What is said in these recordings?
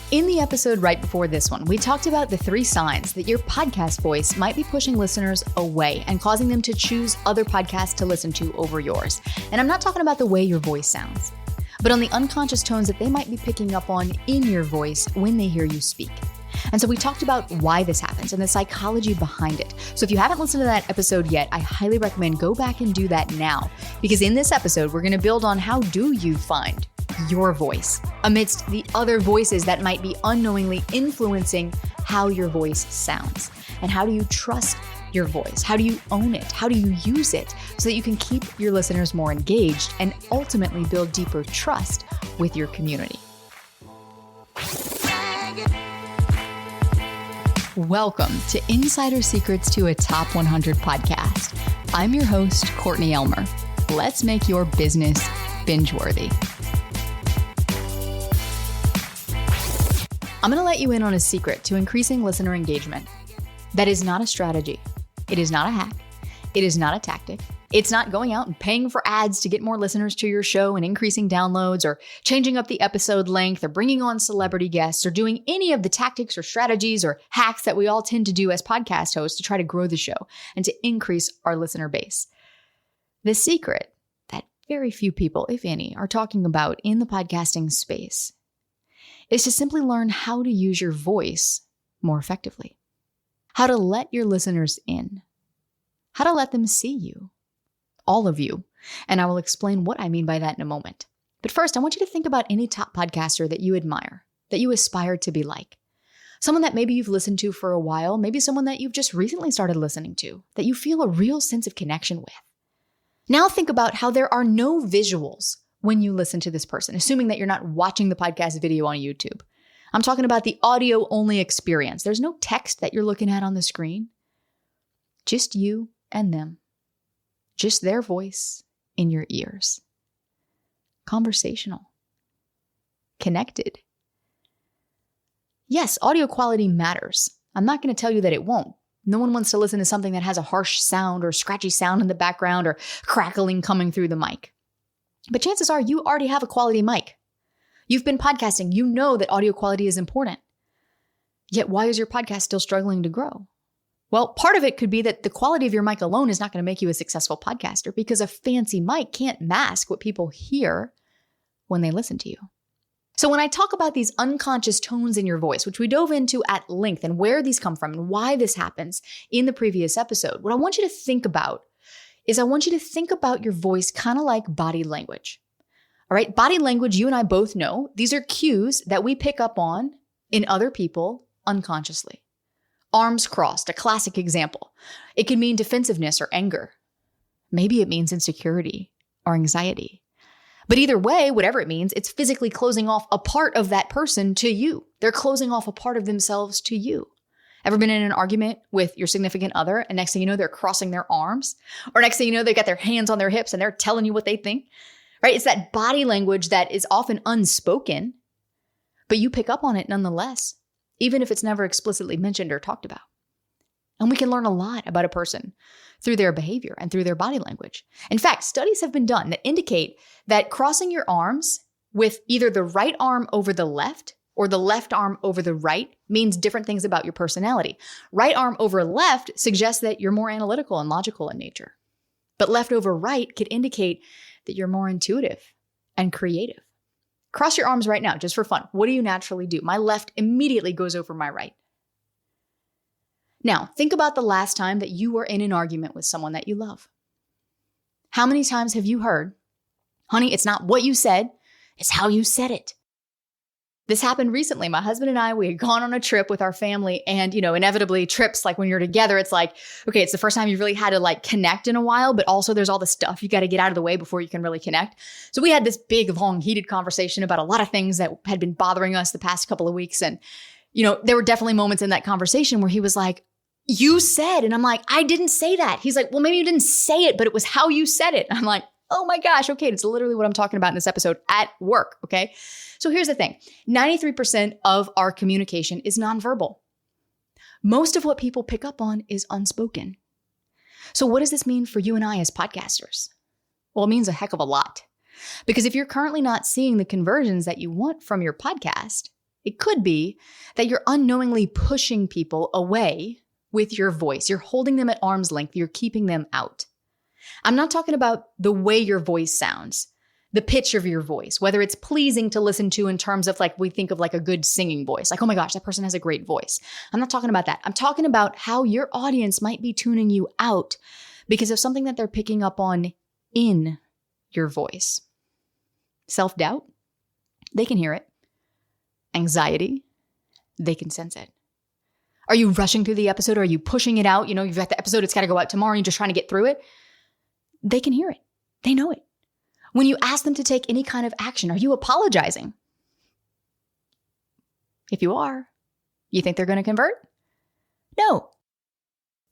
In the episode right before this one, we talked about the 3 signs that your podcast voice might be pushing listeners away and causing them to choose other podcasts to listen to over yours. And I'm not talking about the way your voice sounds, but on the unconscious tones that they might be picking up on in your voice when they hear you speak. And so we talked about why this happens and the psychology behind it. So if you haven't listened to that episode yet, I highly recommend go back and do that now. Because in this episode, we're going to build on how do you find your voice amidst the other voices that might be unknowingly influencing how your voice sounds. And how do you trust your voice? How do you own it? How do you use it so that you can keep your listeners more engaged and ultimately build deeper trust with your community? Welcome to Insider Secrets to a Top 100 podcast. I'm your host, Courtney Elmer. Let's make your business binge-worthy. I'm going to let you in on a secret to increasing listener engagement. That is not a strategy. It is not a hack. It is not a tactic. It's not going out and paying for ads to get more listeners to your show and increasing downloads or changing up the episode length or bringing on celebrity guests or doing any of the tactics or strategies or hacks that we all tend to do as podcast hosts to try to grow the show and to increase our listener base. The secret that very few people, if any, are talking about in the podcasting space is to simply learn how to use your voice more effectively, how to let your listeners in, how to let them see you, all of you, and I will explain what I mean by that in a moment. But first, I want you to think about any top podcaster that you admire, that you aspire to be like. Someone that maybe you've listened to for a while, maybe someone that you've just recently started listening to, that you feel a real sense of connection with. Now think about how there are no visuals when you listen to this person, assuming that you're not watching the podcast video on YouTube. I'm talking about the audio-only experience. There's no text that you're looking at on the screen. Just you and them. Just their voice in your ears. Conversational. Connected. Yes, audio quality matters. I'm not going to tell you that it won't. No one wants to listen to something that has a harsh sound or scratchy sound in the background or crackling coming through the mic. But chances are you already have a quality mic. You've been podcasting. You know that audio quality is important. Yet why is your podcast still struggling to grow? Well, part of it could be that the quality of your mic alone is not going to make you a successful podcaster because a fancy mic can't mask what people hear when they listen to you. So when I talk about these unconscious tones in your voice, which we dove into at length and where these come from and why this happens in the previous episode, what I want you to think about is I want you to think about your voice kind of like body language. All right, body language, you and I both know, these are cues that we pick up on in other people unconsciously. Arms crossed, a classic example. It can mean defensiveness or anger. Maybe it means insecurity or anxiety. But either way, whatever it means, it's physically closing off a part of that person to you. They're closing off a part of themselves to you. Ever been in an argument with your significant other and next thing you know, they're crossing their arms? Or next thing you know, they got their hands on their hips and they're telling you what they think, right? It's that body language that is often unspoken, but you pick up on it nonetheless, even if it's never explicitly mentioned or talked about. And we can learn a lot about a person through their behavior and through their body language. In fact, studies have been done that indicate that crossing your arms with either the right arm over the left or the left arm over the right means different things about your personality. Right arm over left suggests that you're more analytical and logical in nature. But left over right could indicate that you're more intuitive and creative. Cross your arms right now, just for fun. What do you naturally do? My left immediately goes over my right. Now, think about the last time that you were in an argument with someone that you love. How many times have you heard, honey, it's not what you said, it's how you said it. This happened recently. My husband and I, we had gone on a trip with our family and, inevitably trips, like when you're together, it's like, okay, it's the first time you've really had to connect in a while, but also there's all the stuff you got to get out of the way before you can really connect. So we had this big, long, heated conversation about a lot of things that had been bothering us the past couple of weeks. And, there were definitely moments in that conversation where he was like, you said, and I'm like, I didn't say that. He's like, well, maybe you didn't say it, but it was how you said it. I'm like, oh my gosh, okay, it's literally what I'm talking about in this episode at work, okay? So here's the thing. 93% of our communication is nonverbal. Most of what people pick up on is unspoken. So what does this mean for you and I as podcasters? Well, it means a heck of a lot. Because if you're currently not seeing the conversions that you want from your podcast, It could be that you're unknowingly pushing people away with your voice. You're holding them at arm's length. You're keeping them out. I'm not talking about the way your voice sounds, the pitch of your voice, whether it's pleasing to listen to in terms of like we think of like a good singing voice. Like, oh my gosh, that person has a great voice. I'm not talking about that. I'm talking about how your audience might be tuning you out because of something that they're picking up on in your voice. Self-doubt, they can hear it. Anxiety, they can sense it. Are you rushing through the episode? Are you pushing it out? You've got the episode, it's got to go out tomorrow, and you're just trying to get through it. They can hear it. They know it. When you ask them to take any kind of action, are you apologizing? If you are, you think they're going to convert? No.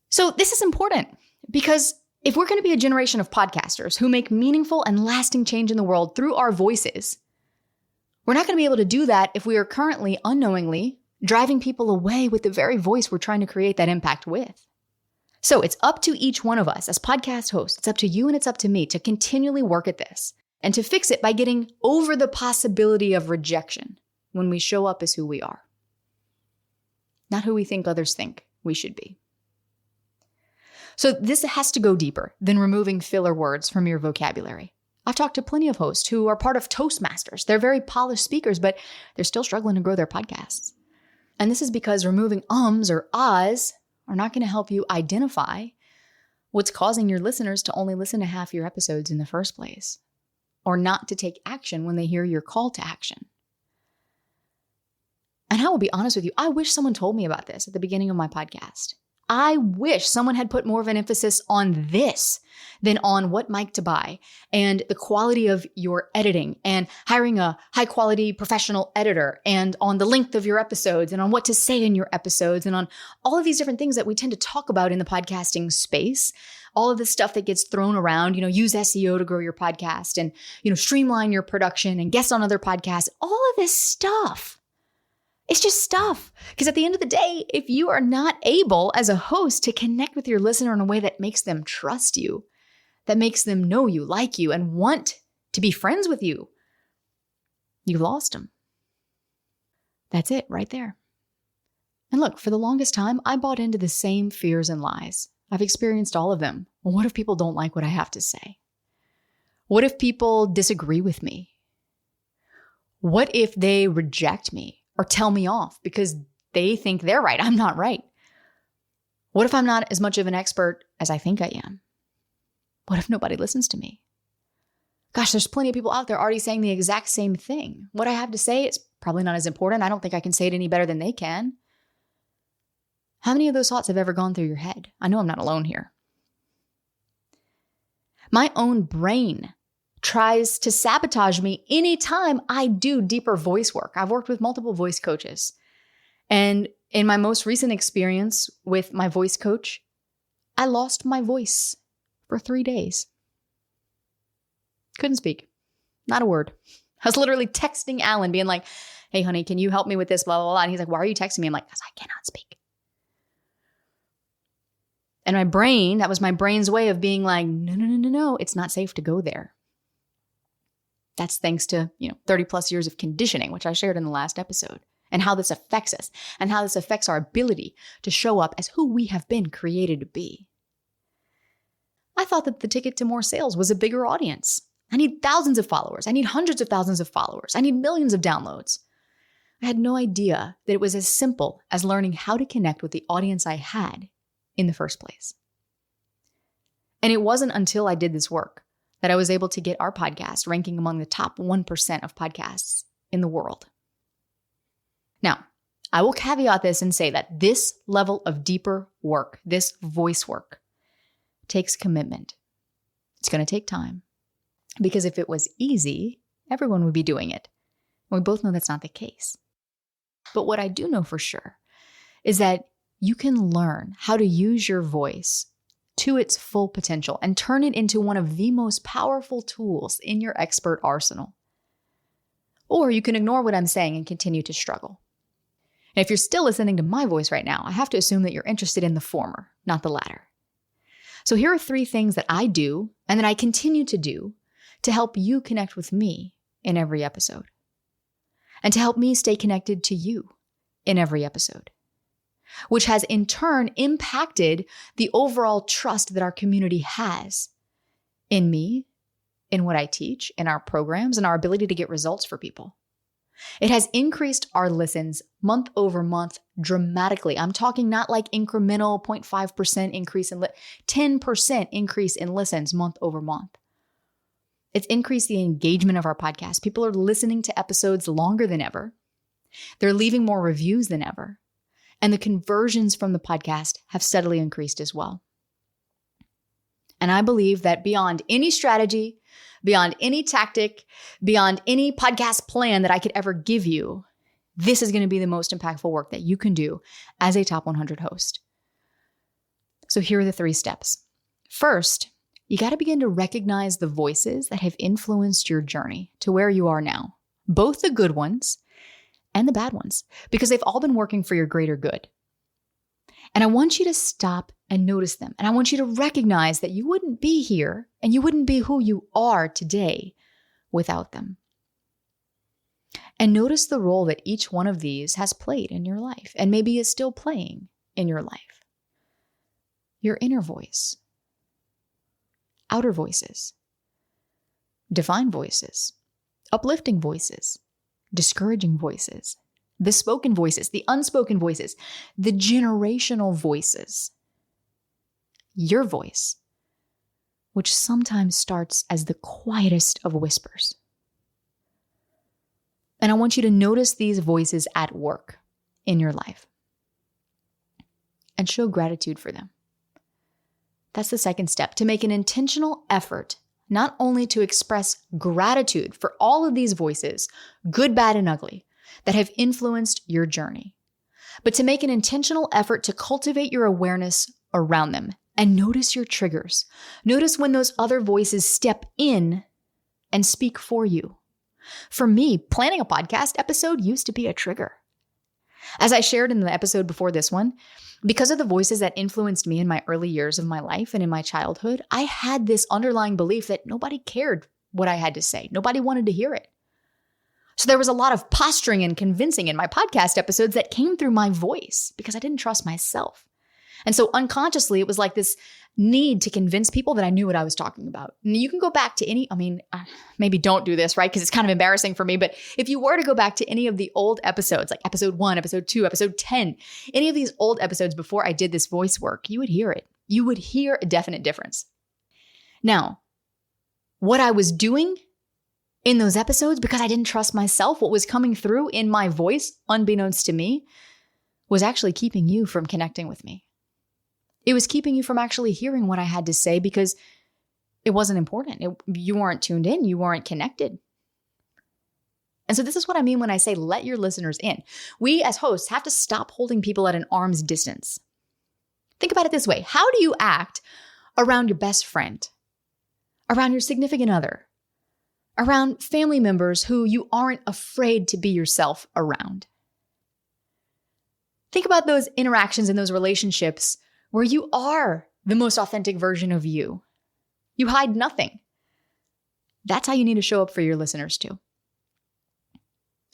So this is important because if we're going to be a generation of podcasters who make meaningful and lasting change in the world through our voices, we're not going to be able to do that if we are currently unknowingly driving people away with the very voice we're trying to create that impact with. So it's up to each one of us as podcast hosts, it's up to you and it's up to me to continually work at this and to fix it by getting over the possibility of rejection when we show up as who we are, not who we think others think we should be. So this has to go deeper than removing filler words from your vocabulary. I've talked to plenty of hosts who are part of Toastmasters. They're very polished speakers, but they're still struggling to grow their podcasts. And this is because removing ums or ahs are not going to help you identify what's causing your listeners to only listen to half your episodes in the first place, or not to take action when they hear your call to action. And I will be honest with you, I wish someone told me about this at the beginning of my podcast. I wish someone had put more of an emphasis on this than on what mic to buy and the quality of your editing and hiring a high quality professional editor and on the length of your episodes and on what to say in your episodes and on all of these different things that we tend to talk about in the podcasting space. All of the stuff that gets thrown around, use SEO to grow your podcast and, streamline your production and guest on other podcasts, all of this stuff. It's just stuff. Because at the end of the day, if you are not able as a host to connect with your listener in a way that makes them trust you, that makes them know you, like you, and want to be friends with you, you've lost them. That's it right there. And look, for the longest time, I bought into the same fears and lies. I've experienced all of them. Well, what if people don't like what I have to say? What if people disagree with me? What if they reject me? Or tell me off because they think they're right. I'm not right. What if I'm not as much of an expert as I think I am? What if nobody listens to me? Gosh, there's plenty of people out there already saying the exact same thing. What I have to say, it's probably not as important. I don't think I can say it any better than they can. How many of those thoughts have ever gone through your head? I know I'm not alone here. My own brain tries to sabotage me anytime I do deeper voice work. I've worked with multiple voice coaches. And in my most recent experience with my voice coach, I lost my voice for 3 days. Couldn't speak. Not a word. I was literally texting Alan being like, hey, honey, can you help me with this, blah, blah, blah. And he's like, why are you texting me? I'm like, because I cannot speak. And my brain, that was my brain's way of being like, no, it's not safe to go there. That's thanks to, 30 plus years of conditioning, which I shared in the last episode, and how this affects us and how this affects our ability to show up as who we have been created to be. I thought that the ticket to more sales was a bigger audience. I need thousands of followers. I need hundreds of thousands of followers. I need millions of downloads. I had no idea that it was as simple as learning how to connect with the audience I had in the first place. And it wasn't until I did this work that I was able to get our podcast ranking among the top 1% of podcasts in the world. Now, I will caveat this and say that this level of deeper work, this voice work, takes commitment. It's going to take time. Because if it was easy, everyone would be doing it. We both know that's not the case. But what I do know for sure is that you can learn how to use your voice to its full potential and turn it into one of the most powerful tools in your expert arsenal. Or you can ignore what I'm saying and continue to struggle. And if you're still listening to my voice right now, I have to assume that you're interested in the former, not the latter. So here are 3 things that I do and that I continue to do to help you connect with me in every episode. and to help me stay connected to you in every episode, which has in turn impacted the overall trust that our community has in me, in what I teach, in our programs, and our ability to get results for people. It has increased our listens month over month dramatically. I'm talking not like incremental 0.5% increase in 10% increase in listens month over month. It's increased the engagement of our podcast. People are listening to episodes longer than ever. They're leaving more reviews than ever. And the conversions from the podcast have steadily increased as well. And I believe that beyond any strategy, beyond any tactic, beyond any podcast plan that I could ever give you, this is going to be the most impactful work that you can do as a top 100 host. So here are the 3 steps. First, you got to begin to recognize the voices that have influenced your journey to where you are now, both the good ones and the bad ones, because they've all been working for your greater good. And I want you to stop and notice them. And I want you to recognize that you wouldn't be here and you wouldn't be who you are today without them. And notice the role that each one of these has played in your life and maybe is still playing in your life. Your inner voice, outer voices, divine voices, uplifting voices, discouraging voices, the spoken voices, the unspoken voices, the generational voices, your voice, which sometimes starts as the quietest of whispers. And I want you to notice these voices at work in your life and show gratitude for them. That's the second step, to make an intentional effort not only to express gratitude for all of these voices, good, bad, and ugly, that have influenced your journey, but to make an intentional effort to cultivate your awareness around them and notice your triggers. Notice when those other voices step in and speak for you. For me, planning a podcast episode used to be a trigger. As I shared in the episode before this one, because of the voices that influenced me in my early years of my life and in my childhood, I had this underlying belief that nobody cared what I had to say. Nobody wanted to hear it. So there was a lot of posturing and convincing in my podcast episodes that came through my voice because I didn't trust myself. And so unconsciously, it was like this need to convince people that I knew what I was talking about. And you can go back to maybe don't do this, right? Because it's kind of embarrassing for me. But if you were to go back to any of the old episodes, like episode 1, episode 2, episode 10, any of these old episodes before I did this voice work, you would hear it. You would hear a definite difference. Now, what I was doing in those episodes, because I didn't trust myself, what was coming through in my voice, unbeknownst to me, was actually keeping you from connecting with me. It was keeping you from actually hearing what I had to say because it wasn't important. You weren't tuned in. You weren't connected. And so this is what I mean when I say let your listeners in. We as hosts have to stop holding people at an arm's distance. Think about it this way. How do you act around your best friend, around your significant other, around family members who you aren't afraid to be yourself around? Think about those interactions and those relationships where you are the most authentic version of you. You hide nothing. That's how you need to show up for your listeners too.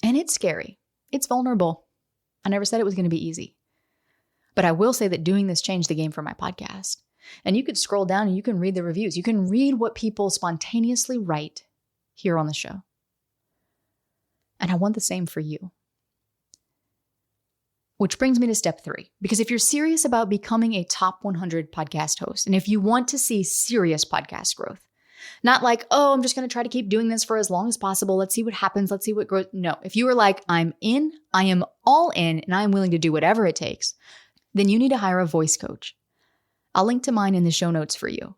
And it's scary. It's vulnerable. I never said it was going to be easy. But I will say that doing this changed the game for my podcast. And you could scroll down and you can read the reviews. You can read what people spontaneously write here on the show. And I want the same for you. Which brings me to step 3, because if you're serious about becoming a top 100 podcast host, and if you want to see serious podcast growth, not like, oh, I'm just going to try to keep doing this for as long as possible. Let's see what happens. Let's see what grows. No, if you are like, I'm in, I am all in, and I'm willing to do whatever it takes, then you need to hire a voice coach. I'll link to mine in the show notes for you.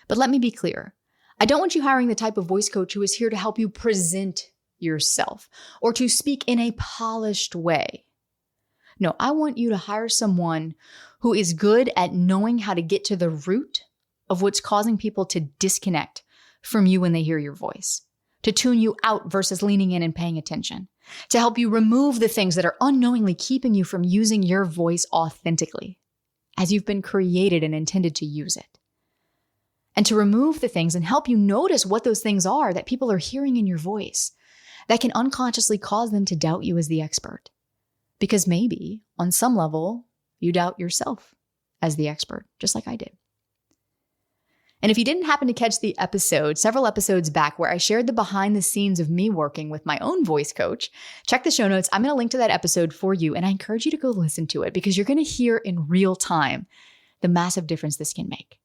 But let me be clear. I don't want you hiring the type of voice coach who is here to help you present yourself or to speak in a polished way. No, I want you to hire someone who is good at knowing how to get to the root of what's causing people to disconnect from you when they hear your voice, to tune you out versus leaning in and paying attention, to help you remove the things that are unknowingly keeping you from using your voice authentically as you've been created and intended to use it, and to remove the things and help you notice what those things are that people are hearing in your voice that can unconsciously cause them to doubt you as the expert. Because maybe, on some level, you doubt yourself as the expert, just like I did. And if you didn't happen to catch the episode, several episodes back where I shared the behind the scenes of me working with my own voice coach, check the show notes. I'm going to link to that episode for you, and I encourage you to go listen to it because you're going to hear in real time the massive difference this can make.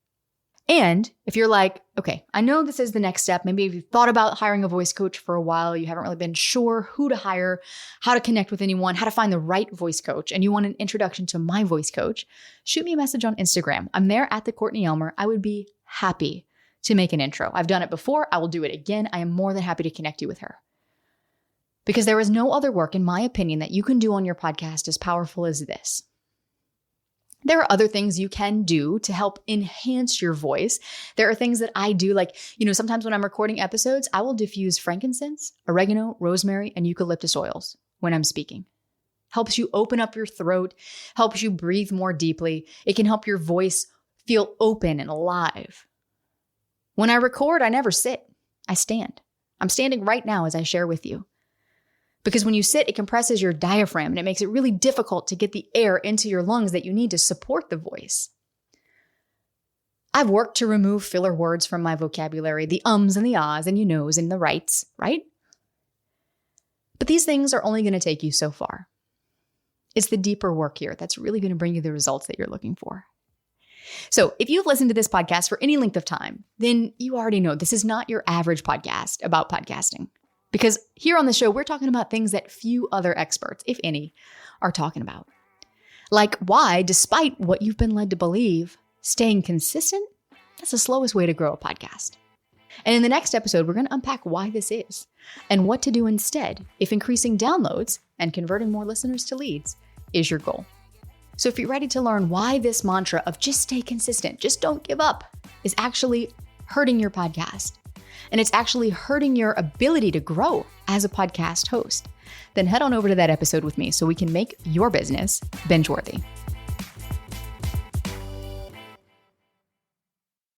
And if you're like, okay, I know this is the next step. Maybe if you've thought about hiring a voice coach for a while, you haven't really been sure who to hire, how to connect with anyone, how to find the right voice coach, and you want an introduction to my voice coach, shoot me a message on Instagram. I'm there at the Courtney Elmer. I would be happy to make an intro. I've done it before. I will do it again. I am more than happy to connect you with her. Because there is no other work, in my opinion, that you can do on your podcast as powerful as this. There are other things you can do to help enhance your voice. There are things that I do, like, sometimes when I'm recording episodes, I will diffuse frankincense, oregano, rosemary, and eucalyptus oils when I'm speaking. Helps you open up your throat, helps you breathe more deeply. It can help your voice feel open and alive. When I record, I never sit. I stand. I'm standing right now as I share with you. Because when you sit, it compresses your diaphragm and it makes it really difficult to get the air into your lungs that you need to support the voice. I've worked to remove filler words from my vocabulary, the ums and the ahs and you knows and the rights, right? But these things are only going to take you so far. It's the deeper work here that's really going to bring you the results that you're looking for. So if you've listened to this podcast for any length of time, then you already know this is not your average podcast about podcasting. Because here on the show, we're talking about things that few other experts, if any, are talking about. Like why, despite what you've been led to believe, staying consistent, that's the slowest way to grow a podcast. And in the next episode, we're going to unpack why this is and what to do instead if increasing downloads and converting more listeners to leads is your goal. So if you're ready to learn why this mantra of just stay consistent, just don't give up, is actually hurting your podcast, and it's actually hurting your ability to grow as a podcast host, then head on over to that episode with me so we can make your business binge-worthy.